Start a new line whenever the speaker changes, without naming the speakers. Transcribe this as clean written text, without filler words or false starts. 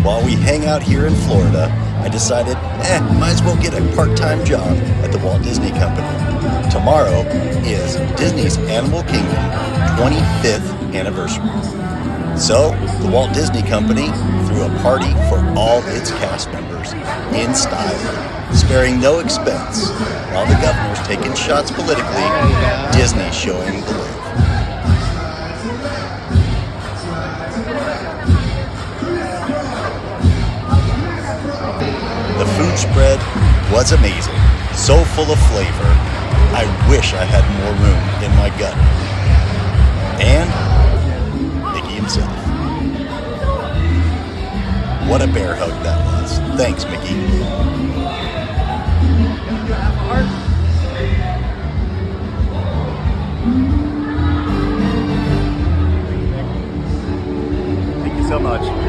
while we hang out here in Florida, I decided, might as well get a part-time job at the Walt Disney Company. Tomorrow is Disney's Animal Kingdom 25th anniversary. So, the Walt Disney Company threw a party for all its cast members in style, sparing no expense. While the governor's taking shots politically, Disney's showing the way. The food spread was amazing, so full of flavor, I wish I had more room in my gut. And Mickey himself. What a bear hug that was. Thanks, Mickey. Thank you so much.